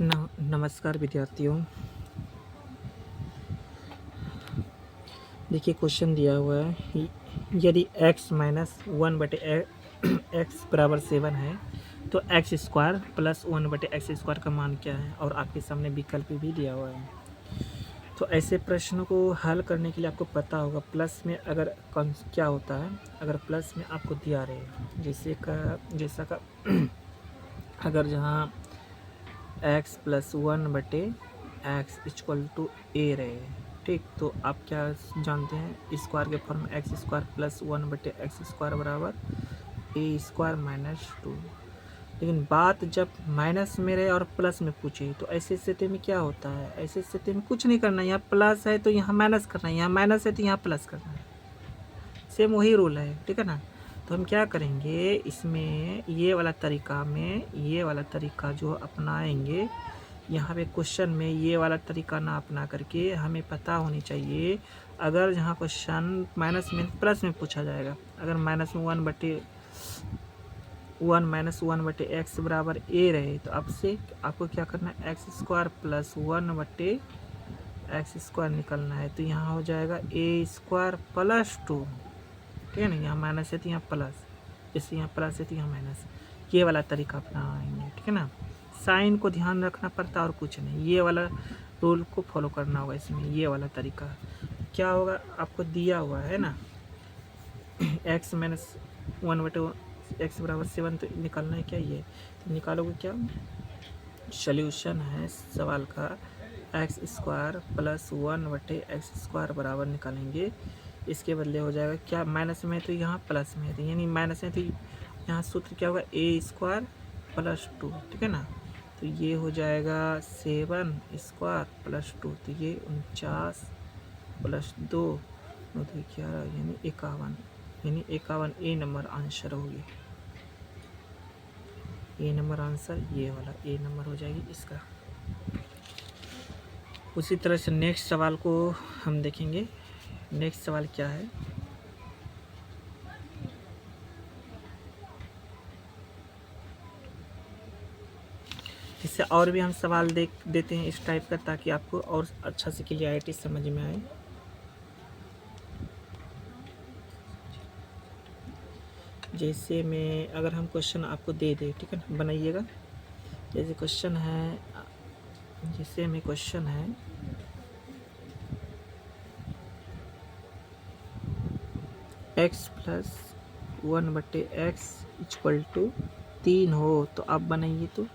नमस्कार विद्यार्थियों। देखिए क्वेश्चन दिया हुआ है, यदि x माइनस 1/x = 7 है तो x स्क्वायर प्लस 1/x² का मान क्या है, और आपके सामने विकल्प भी दिया हुआ है। तो ऐसे प्रश्नों को हल करने के लिए आपको पता होगा प्लस में अगर क्या होता है। अगर प्लस में आपको दिया रहे जैसा का अगर जहाँ x + 1/x = a रहे, ठीक, तो आप क्या जानते हैं, स्क्वायर के फॉर्म में x स्क्वायर प्लस 1/x² बराबर a² - 2। लेकिन बात जब माइनस में रहे और प्लस में पूछे तो ऐसी स्थिति में क्या होता है, ऐसी स्थिति में कुछ नहीं करना है। यहाँ प्लस है तो यहाँ माइनस करना है, यहाँ माइनस है तो यहाँ प्लस करना है। सेम वही रूल है, ठीक है ना। तो हम क्या करेंगे इसमें, ये वाला तरीका जो अपनाएंगे यहाँ पे क्वेश्चन में, ये वाला तरीका ना अपना करके हमें पता होनी चाहिए। अगर जहाँ क्वेश्चन माइनस में प्लस में पूछा जाएगा, अगर माइनस में 1/x बराबर a रहे तो आपको क्या करना है, x² प्लस 1/x² निकलना है। तो यहाँ हो जाएगा a² + 2, ठीक है ना। यहाँ माइनस है तो यहाँ प्लस, जैसे यहाँ प्लस है तो यहाँ माइनस। ये वाला तरीका अपनाएंगे, ठीक है ना। साइन को ध्यान रखना पड़ता है और कुछ नहीं, ये वाला रूल को फॉलो करना होगा इसमें। ये वाला तरीका क्या होगा, आपको दिया हुआ है ना x - 1/x = 7, तो निकालना है क्या, ये तो निकालोगे क्या। सॉल्यूशन है सवाल का x² प्लस 1/x² बराबर निकालेंगे। इसके बदले हो जाएगा क्या, माइनस में है तो यहाँ प्लस में है, तो यानी माइनस है तो यहाँ सूत्र क्या होगा, a² + 2, ठीक है ना। तो ये हो जाएगा 7² + 2, तो ये 49 + 2 9 × 11 यानी 51, यानी 51 ए नंबर आंसर होगी। ए नंबर आंसर ये वाला ए नंबर हो जाएगी इसका। उसी तरह से नेक्स्ट सवाल को हम देखेंगे। नेक्स्ट सवाल क्या है, इससे और भी हम सवाल देते हैं इस टाइप का, ताकि आपको और अच्छा से क्लियरिटी समझ में आए। जैसे में अगर हम क्वेश्चन आपको दे दे, ठीक है ना, बनाइएगा। जैसे क्वेश्चन है, x + 1/x = 3 हो तो आप बनाइए, तो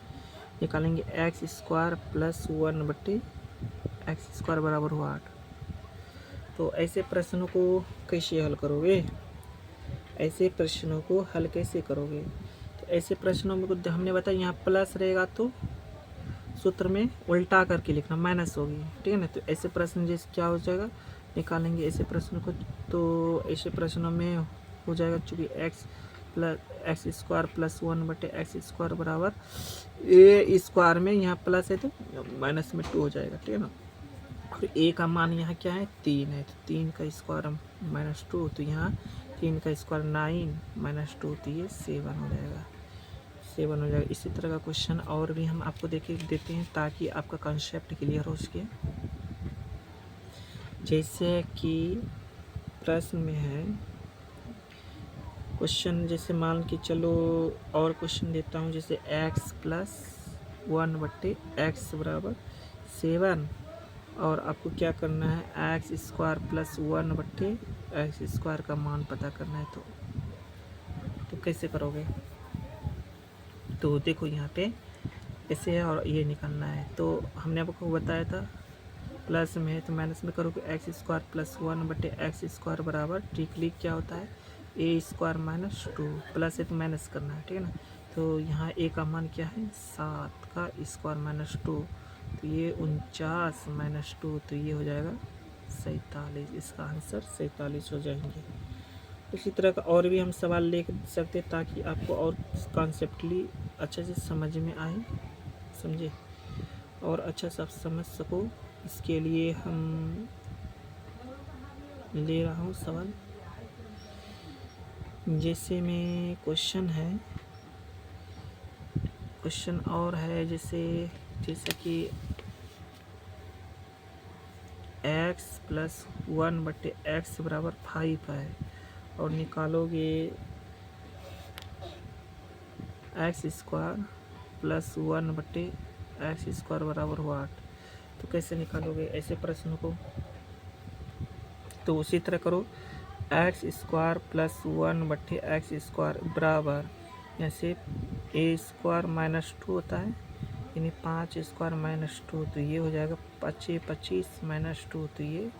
निकालेंगे x² प्लस 1/x² बराबर हुआ 8। तो ऐसे प्रश्नों को कैसे हल करोगे, तो ऐसे प्रश्नों में कुछ हमने बताया, यहाँ प्लस रहेगा तो सूत्र में उल्टा करके लिखना, माइनस होगी, ठीक है ना। तो ऐसे प्रश्न जैसे क्या हो जाएगा, निकालेंगे ऐसे प्रश्नों को। तो ऐसे प्रश्नों में हो जाएगा, चूँकि x² प्लस 1/x² बराबर a² में यहाँ प्लस है तो माइनस में 2 हो जाएगा, ठीक है ना। और a का मान यहाँ क्या है, 3 है, तो 3 का स्क्वायर -2, तो यहाँ 3 का स्क्वायर 9 - 2, तो ये 7 हो जाएगा। इसी तरह का क्वेश्चन और भी हम आपको देते हैं ताकि आपका कॉन्सेप्ट क्लियर हो सके। जैसे कि प्रश्न में है क्वेश्चन, जैसे मान के चलो और क्वेश्चन देता हूँ, जैसे x + 1/x बराबर 7, और आपको क्या करना है, x² प्लस 1/x² का मान पता करना है। तो कैसे करोगे, तो देखो यहाँ पे ऐसे है और ये निकालना है। तो हमने आपको बताया था प्लस में है तो माइनस में करोगे, x² प्लस 1/x² बराबर ट्रिकली क्या होता है, a² - 2, प्लस है तो माइनस करना है, ठीक है ना। तो यहाँ a का मान क्या है, 7 का स्क्वायर - 2, तो ये 49 - 2, तो ये हो जाएगा 47। इसका आंसर 47 हो जाएंगे। इसी तरह का और भी हम सवाल ले सकते ताकि आपको और कॉन्सेप्टली अच्छे से समझ में आए, समझे, और अच्छा से आप समझ सको। इसके लिए हम ले रहा हूँ सवाल, जैसे में क्वेश्चन और है, जैसे जैसे कि x प्लस 1/x बराबर 5 है, और निकालोगे एक्स स्क्वायर प्लस 1/x² बराबर हुआ 8। तो कैसे निकालोगे ऐसे प्रश्न को? तो उसी तरह करो, x² प्लस 1/x² बराबर, जैसे a² - 2 होता है, यानी 5² - 2, तो ये हो जाएगा 25 - 2, तो ये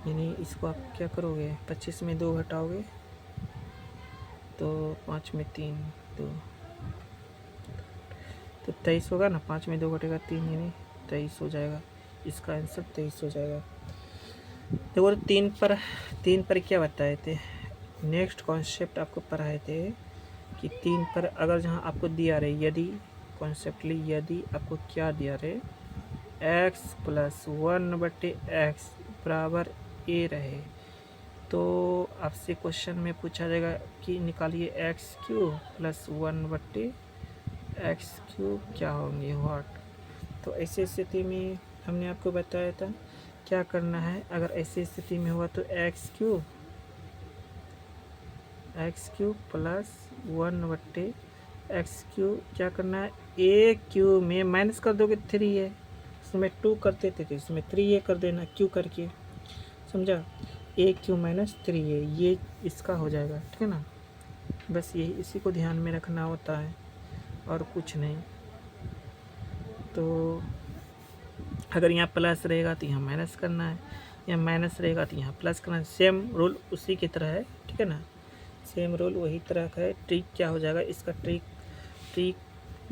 यानी इसको आप क्या करोगे, 25 में 2 घटाओगे तो 5 में 3, तो 23 होगा ना। 5 में 2 घटेगा 3, यानी 23 हो जाएगा। इसका आंसर 23 हो जाएगा। देखो 3 पर क्या बताए थे, नेक्स्ट कॉन्सेप्ट आपको पढ़ाए थे कि 3 पर अगर जहाँ आपको दिया रहे, यदि कॉन्सेप्टली यदि आपको क्या दिया रहे, x प्लस 1/x बराबर a रहे, तो आपसे क्वेश्चन में पूछा जाएगा कि निकालिए x³ प्लस 1/x³ क्या होंगे, व्हाट। तो ऐसी स्थिति में हमने आपको बताया था क्या करना है। अगर ऐसी स्थिति में हुआ तो x³ प्लस 1/x³ क्या करना है, a³ में माइनस कर दोगे 3 है, उसमें 2 करते थे तो इसमें 3a कर देना, क्यू करके, समझा। a³ - 3a ये इसका हो जाएगा, ठीक है ना। बस यही इसी को ध्यान में रखना होता है और कुछ नहीं। तो अगर यहाँ प्लस रहेगा तो यहाँ माइनस करना है, यहाँ माइनस रहेगा तो यहाँ प्लस करना है। सेम रूल उसी की तरह है, ठीक है ना, सेम रूल वही तरह का है। ट्रिक क्या हो जाएगा इसका, ट्रिक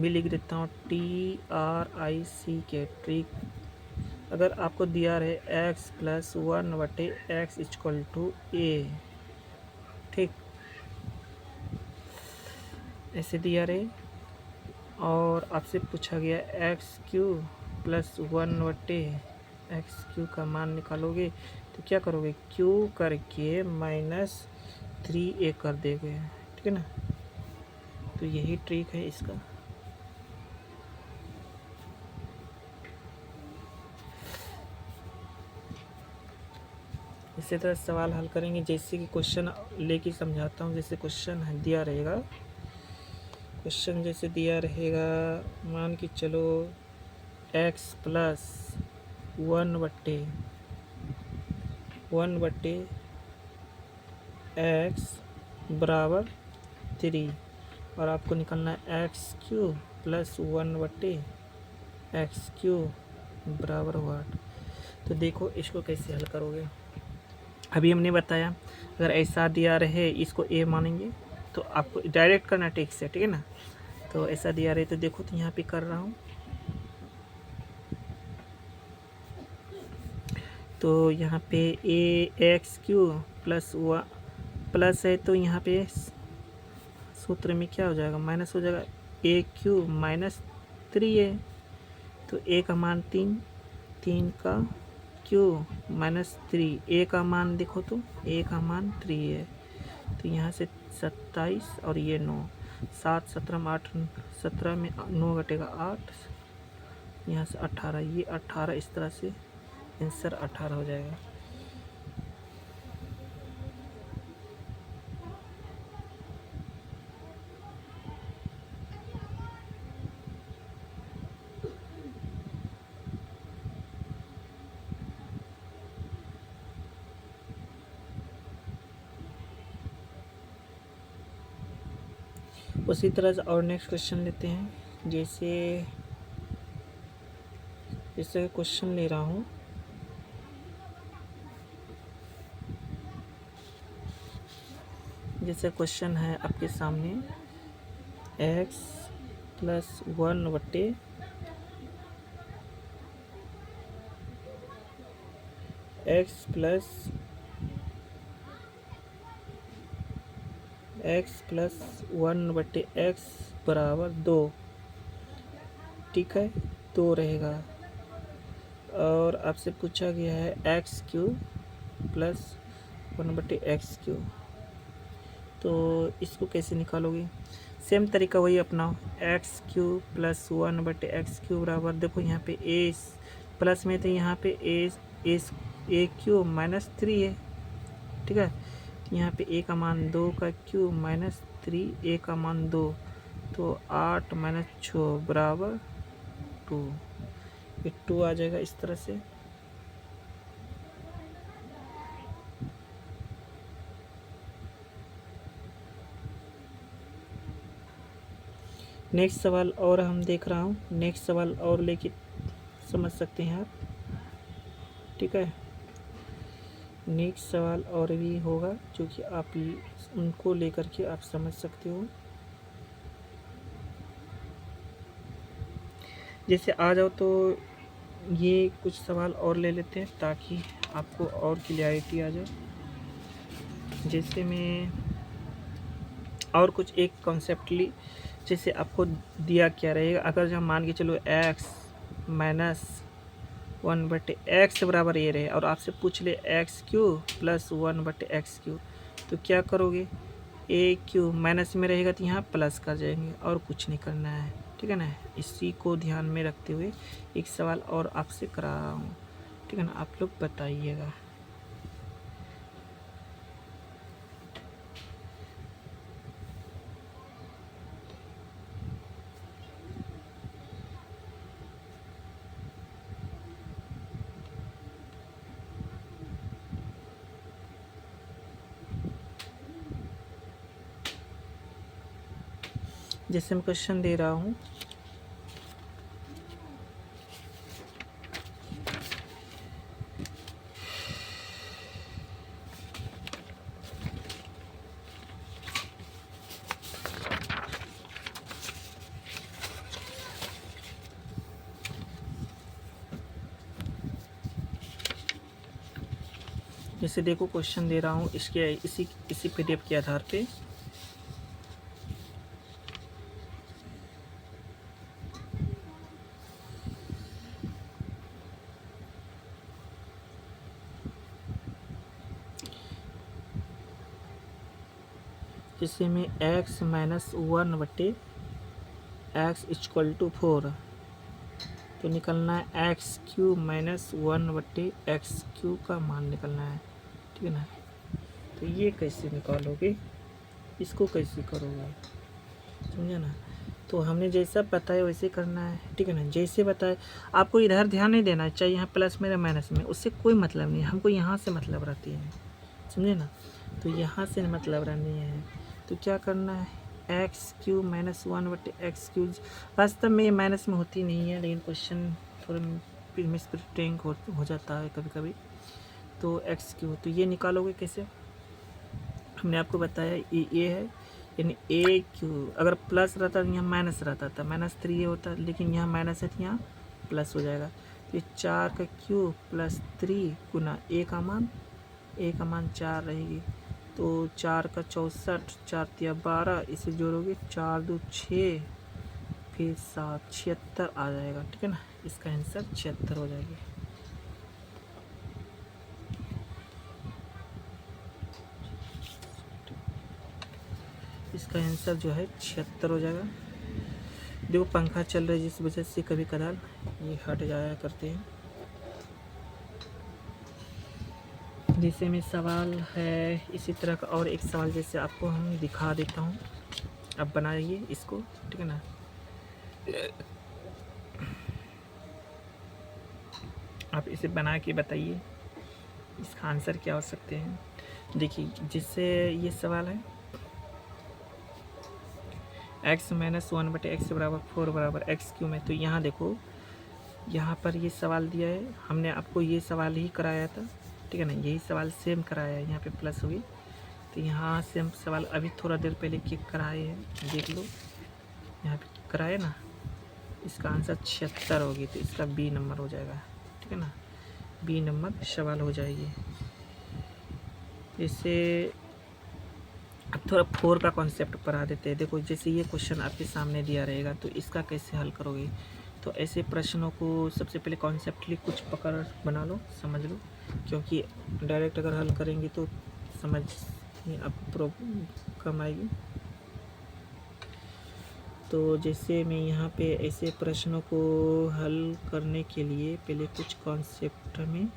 भी लिख देता हूँ, TRIC ट्रिक। अगर आपको दिया रहे x plus 1/x equal to a, ठीक, ऐसे दिया रहे, और आपसे पूछा गया x³ प्लस 1/x³ का मान निकालोगे, तो क्या करोगे, q करके -3a कर देंगे, ठीक है ना। तो यही ट्रिक है इसका। इसी तरह सवाल हल करेंगे, जैसे कि क्वेश्चन लेके समझाता हूँ। जैसे क्वेश्चन दिया रहेगा, क्वेश्चन जैसे दिया रहेगा, मान के चलो x प्लस 1/x बराबर 3, और आपको निकालना है x³ प्लस 1/x³ बराबर 8। तो देखो इसको कैसे हल करोगे। अभी हमने बताया अगर ऐसा दिया रहे, इसको a मानेंगे तो आपको डायरेक्ट करना टेक से, ठीक है ना। तो ऐसा दिया रहे तो देखो, तो यहाँ पे कर रहा हूँ, तो यहाँ पे ax³ प्लस है, तो यहाँ पे सूत्र में क्या हो जाएगा, माइनस हो जाएगा, a³ - 3a, तो a का मान 3 का क्यू -3, a का मान देखो तो a का मान 3 है, तो यहाँ से 27 और ये 9, 7 17 में 8, 17 में 9 घटेगा 8, यहाँ से 18, ये 18, इस तरह से आंसर 18 हो जाएगा। उसी तरह से और नेक्स्ट क्वेश्चन लेते हैं। जैसे क्वेश्चन ले रहा हूँ, जैसे क्वेश्चन है आपके सामने x plus 1/x plus 1/x बराबर 2, ठीक है, 2 रहेगा। और आपसे पूछा गया है x³ प्लस 1/x³, तो इसको कैसे निकालोगे। सेम तरीका वही अपनाओ, एक्स क्यू प्लस 1/x³ बराबर, देखो यहाँ पे ए प्लस में तो यहाँ पे a³ -3 है, ठीक है। यहाँ पे a का मान 2 का क्यूब -3, a का मान 2, तो 8 - 6 बराबर 2, ये 2 आ जाएगा इस तरह से। नेक्स्ट सवाल और हम देख रहा हूँ, नेक्स्ट सवाल और लेके समझ सकते हैं आप, ठीक है। नेक्स्ट सवाल और भी होगा जो कि आप उनको लेकर के आप समझ सकते हो। जैसे आ जाओ तो ये कुछ सवाल और ले लेते हैं ताकि आपको और क्लियरिटी आ जाए। जैसे मैं और कुछ एक कॉन्सेप्टली, जैसे आपको दिया क्या रहेगा, अगर जब मान के चलो x - 1/x बराबर ये रहे और आपसे पूछ ले x³ + 1/x³, तो क्या करोगे, a³ माइनस में रहेगा तो यहाँ प्लस कर जाएंगे और कुछ नहीं करना है, ठीक है ना। इसी को ध्यान में रखते हुए एक सवाल और आपसे करा रहा हूँ, ठीक है ना, आप लोग बताइएगा। जैसे मैं क्वेश्चन दे रहा हूँ, जैसे देखो क्वेश्चन दे रहा हूँ, इसके इसी PDF के आधार पे जैसे में x - 1/x = 4, तो निकलना है x³ - 1/x³ का मान निकलना है, ठीक है ना। तो ये कैसे निकालोगे, इसको कैसे करोगे, समझे ना। तो हमने जैसा बताया वैसे करना है, ठीक है ना। जैसे बताया आपको इधर ध्यान नहीं देना, चाहे यहाँ प्लस में या माइनस में, उससे कोई मतलब नहीं, हमको यहाँ से मतलब रहती है, समझे ना। तो यहाँ से मतलब रहनी है, तो क्या करना है, x³ - 1/x³। वास्तव में ये माइनस में होती नहीं है, लेकिन क्वेश्चन थोड़ा मिसप्रिंटिंग हो जाता है कभी कभी। तो x³ तो ये निकालोगे कैसे, हमने आपको बताया ये है, यानी a³ अगर प्लस रहता तो यहाँ माइनस रहता था, -3 ये होता, लेकिन यहाँ माइनस है तो यहाँ प्लस हो जाएगा। तो ये 4 का क्यूब + 3 गुना a का मान 4 रहेगी, तो 4 का 64, 4 × 12, इसे जोड़ोगे 4 × 2 = 6, फिर 7 76 आ जाएगा, ठीक है ना। इसका आंसर 76 हो जाएगी। इसका आंसर जो है 76 हो जाएगा। देखो पंखा चल रहा है जिस वजह से कभी कदार ये हट जाया करते हैं। जैसे में सवाल है इसी तरह का और एक सवाल जैसे आपको हम दिखा देता हूँ, अब बनाइए इसको, ठीक है ना। आप इसे बना के बताइए इसका आंसर क्या हो सकते हैं। देखिए जिससे ये सवाल है x - 1/x = 4 बराबर x³ में, तो यहाँ देखो यहाँ पर ये सवाल दिया है, हमने आपको ये सवाल ही कराया था, ठीक है ना। यही सवाल सेम कराया है, यहाँ पे प्लस हुई, तो यहाँ सेम सवाल अभी थोड़ा देर पहले किक कराए हैं, देख लो यहाँ पे कराए ना। इसका आंसर 76 होगी, तो इसका B नंबर हो जाएगा, ठीक है ना। B नंबर सवाल हो जाएगी। जैसे अब थोड़ा 4 का कॉन्सेप्ट पढ़ा देते हैं। देखो जैसे ये क्वेश्चन आपके सामने दिया रहेगा, तो इसका कैसे हल करोगे। तो ऐसे प्रश्नों को सबसे पहले कॉन्सेप्टली कुछ पकड़ बना लो, समझ लो, क्योंकि डायरेक्ट अगर हल करेंगे तो समझ में आप प्रॉब्लम कम आएगी। तो जैसे मैं यहाँ पे ऐसे प्रश्नों को हल करने के लिए पहले कुछ कॉन्सेप्ट में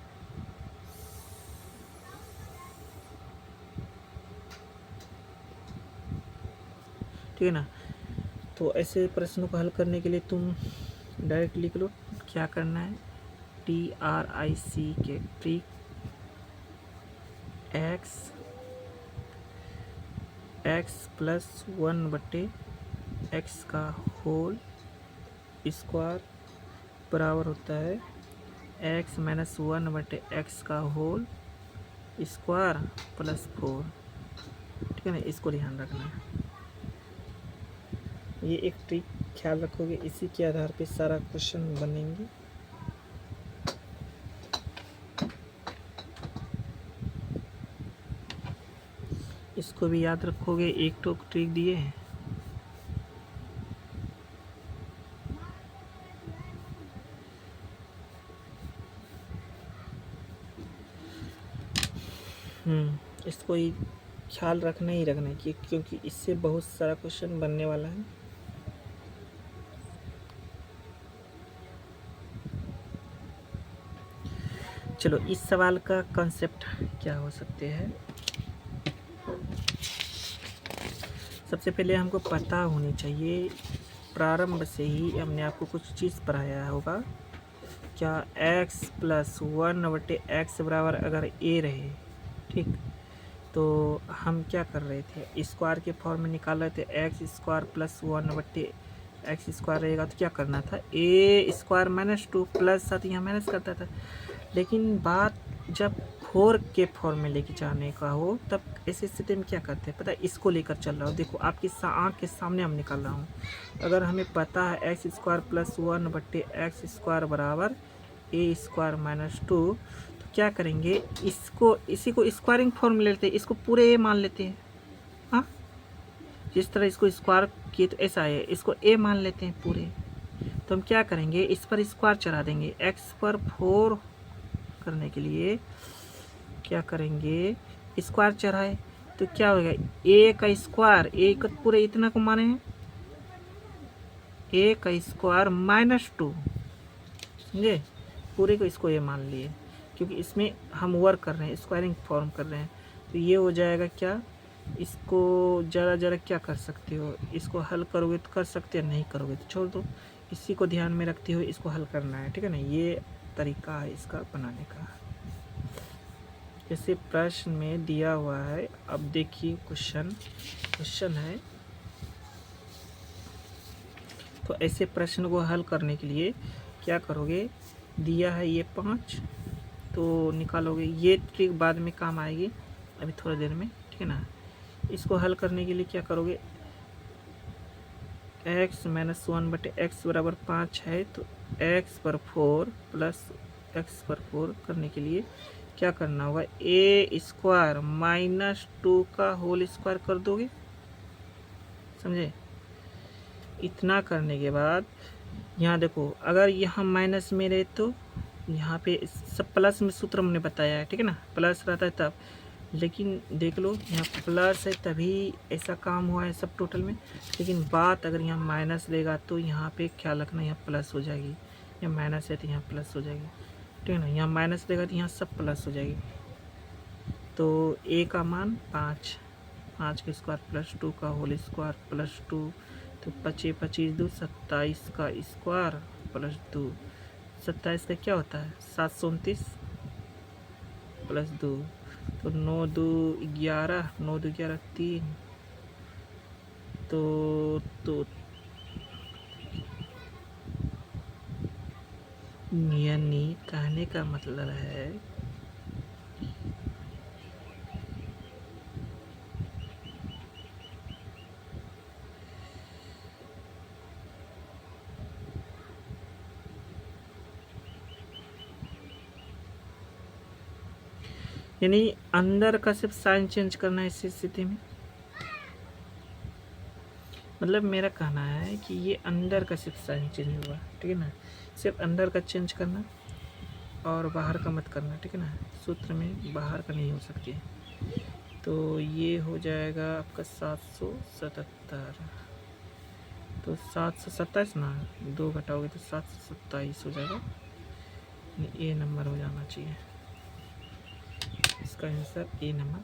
ठीक है ना। तो ऐसे प्रश्नों को हल करने के लिए तुम डायरेक्ट लिख लो क्या करना है। TRIC के ट्रिक x प्लस 1/x का होल स्क्वायर बराबर होता है x माइनस 1/x का होल स्क्वायर प्लस 4। ठीक है ना, इसको ध्यान रखना है। ये एक ट्रिक ख्याल रखोगे, इसी के आधार पे सारा क्वेश्चन बनेंगे। इसको भी याद रखोगे, एक तो ट्रिक दिए हैं। इसको ही ख्याल रखना ही रखना है क्योंकि इससे बहुत सारा क्वेश्चन बनने वाला है। चलो, इस सवाल का कॉन्सेप्ट क्या हो सकते हैं। सबसे पहले हमको पता होनी चाहिए, प्रारंभ से ही हमने आपको कुछ चीज़ पढ़ाया होगा क्या, x प्लस 1/x बराबर अगर a रहे, ठीक, तो हम क्या कर रहे थे, स्क्वायर के फॉर्म में निकाल रहे थे। X square plus 1/x square रहेगा तो क्या करना था, a स्क्वायर माइनस 2 प्लस साथ यहाँ माइनस करता था। लेकिन बात जब 4 के फॉर्म में लेके जाने का हो तब ऐसे स्थिति में क्या करते हैं पता है, इसको लेकर चल रहा हूँ। देखो आपकी आँख के सामने हम निकाल रहा हूँ। अगर हमें पता है x square plus 1/x square बराबर a स्क्वायर माइनस 2, तो क्या करेंगे, इसी को स्क्वायरिंग फॉर्म में लेते हैं, इसको पूरे a मान लेते हैं। हाँ, जिस तरह इसको स्क्वायर किए तो ऐसा है, इसको a मान लेते हैं पूरे। तो हम क्या करेंगे, इस पर स्क्वायर चढ़ा देंगे। x पर 4 करने के लिए क्या करेंगे, स्क्वायर चढ़ाए तो क्या होगा, a का स्क्वायर, a का पूरे इतना को माने हैं, a का स्क्वायर माइनस 2, समझे, पूरे को इसको ये मान लिए क्योंकि इसमें हम वर्क कर रहे हैं, स्क्वायरिंग फॉर्म कर रहे हैं। तो ये हो जाएगा क्या, इसको ज़रा क्या कर सकते हो, इसको हल करोगे तो कर सकते हो, नहीं करोगे तो छोड़ दो। इसी को ध्यान में रखते हुए इसको हल करना है, ठीक है ना। ये तरीका है इसका बनाने का। जैसे प्रश्न में दिया हुआ है, अब देखिए क्वेश्चन है। तो ऐसे प्रश्न को हल करने के लिए क्या करोगे, दिया है ये 5 तो निकालोगे। ये ट्रिक बाद में काम आएगी, अभी थोड़ी देर में, ठीक है ना। इसको हल करने के लिए क्या करोगे, x माइनस 1/x बराबर 5 है तो x पर 4 प्लस x पर 4 करने के लिए क्या करना होगा, a स्क्वायर माइनस 2 का होल स्क्वायर कर दोगे, समझे। इतना करने के बाद यहाँ देखो, अगर यहाँ माइनस में रहे तो यहाँ पे सब प्लस में सूत्र हमने बताया है, ठीक है ना, प्लस रहता है तब। लेकिन देख लो यहाँ प्लस है तभी ऐसा काम हुआ है सब टोटल में। लेकिन बात अगर यहाँ माइनस देगा तो यहाँ पे ख्याल रखना, यहाँ प्लस हो जाएगी। यहाँ माइनस है तो यहाँ प्लस हो जाएगी, ठीक है ना। यहाँ माइनस देगा तो यहाँ सब प्लस हो जाएगी। तो a का मान 5 का स्क्वायर प्लस 2 का होल स्क्वायर प्लस 2, तो 25 25 2 27 का स्क्वायर प्लस 2, 27 का क्या होता है 729 प्लस 2, तो 9 2 11, 9 2 11 3, तो यानी कहने का मतलब है यानी अंदर का सिर्फ साइन चेंज करना है इस स्थिति में। मतलब मेरा कहना है कि ये अंदर का सिर्फ साइन चेंज हुआ, ठीक है ना। सिर्फ अंदर का चेंज करना और बाहर का मत करना, ठीक है ना। सूत्र में बाहर का नहीं हो सकती है। तो ये हो जाएगा आपका 777। तो 727 ना, 2 घटाओगे तो 727 हो जाएगा, ए नंबर हो जाना चाहिए। इसका आंसर ए नंबर